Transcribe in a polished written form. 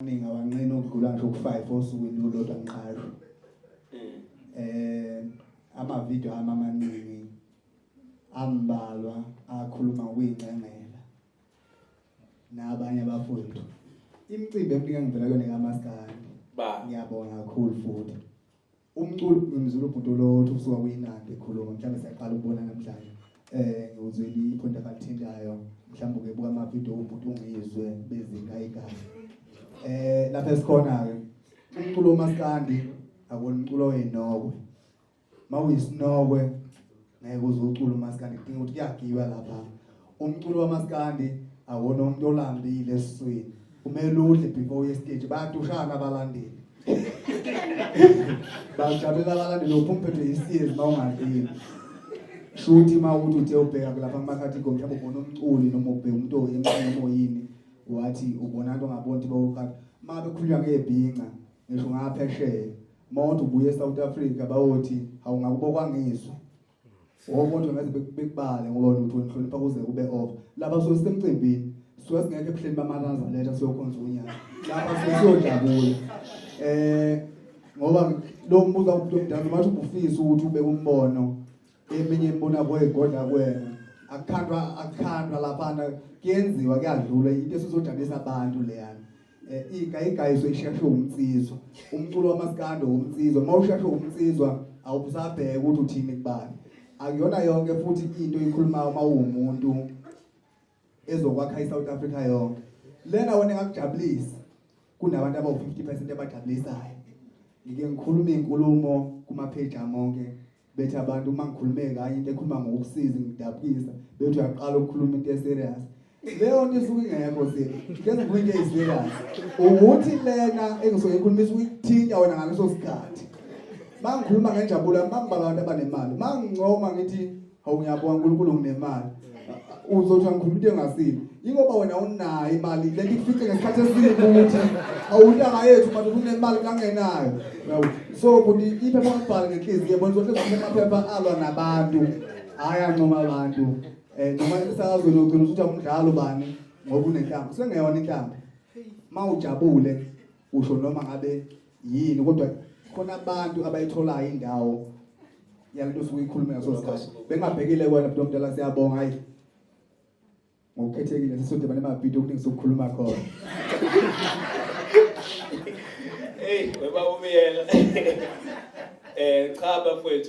Abancane ukudlula nje ku5 osukwini olodwa ngiqhasho. Ama-video amaningi ambalwa akhuluma ngokuyincengela nabanye abafowethu. Imicimbi emnika ngivela kuyona kaMaskandi. Ngiyabonga kakhulu futhi. Umculo ngimzulu umuntu lo usuka kuyinandi ekhuluma mhlawumbe siyaqala ukubona namhlanje. Ngizweli iphonto akalithintayo mhlawumbe ukebuka ama-video umuntu ungizwe bezinga igazi. Lapha esikhona ke umculo uMaskandi akona umculo oyinokwe. Mawuyisinokwe ngeke uzucula uMaskandi kudinga ukuthi kuyagiwa lapha. Umculo waMaskandi awona umuntu olambile esiswini. Kumele udle before uye stage bayadushana abalandeli. Bajabulela abalandeli uphumphethwe isiyezi mawungadlile. Shuthi mawuthi uthe ubheka lapha kumakhathi mhlawumbe ubona umculi noma ubheka umuntu oyemncane oyini wathi ubona into ongaboni bawukhala mabe khuluma ngebhinqa ngisho ngaphesheya mawuthi ubuye eSouth Africa bawothi awungakubokwa ngizwe wonke ngaze bekubale ngoba uthi uhlonipha kuze kube over lapha so sisemcimbini suka singeke ebuhleni bamananza letha siyokhonza unyaka lapha siyojabula ngoba lo mbuzo omdala bathi ubufisa ukuthi ube umbono eminye imbona boyigodla kwena akukhandwa lapha kuyenziwa kuyadlula into esizojabulisa abantu leyana igayigayiso ishashwe umtsizwa umculo waMaskandi umtsizwa mawushashwe umtsizwa awubusabheka ukuthi uthini kubani akuyona yonke futhi into ikhulumayo mawumuntu ezokwakha iSouth Africa yonke lena wena ngakujabulisa kunabantu abawu50% abajabulisayo ngike ngikhuluma inkulumo kuma page amonke bethi abantu mangikhulume kanye into ekhuluma ngokusiza ngidabukisa bethi uyaqala ukukhuluma into eserious leyo nto isuke ingekho ngeke ngikuyinte eserious ukuthi lena engisoyikhulumisa ukuthinta wena ngaleso sikhathi mangikhuluma ngenjabulo mangibala abantu abanemali mangincoma ngithi hawu ngiyabonga uNkulunkulu nginemali uzothi ngikhuluma into engasile ingoba wena unayo imali lento ifice ngesikhathi esibi ukuthi awuntanga yethu manje unemali kangenayo so kuthi iphepha ngibhala ngenhliziyo yabona ukuthi amaphepha alwa nabantu ayancoma abantu noma isakazweni ugcina ukuthi umdlalo bani ngoba unenhlamvu sengeyona inhlamvu mawujabule usho noma ngabe yini kodwa khona abantu abayitholayo indawo yalento osuke ikhuluma ngaso sikhathi bengabhekile wena mntu omdala siyabonga hayi ngokukhethekile sisodebane ama-video kuningi sokukhuluma khona hey weba Biyela cha bafowethu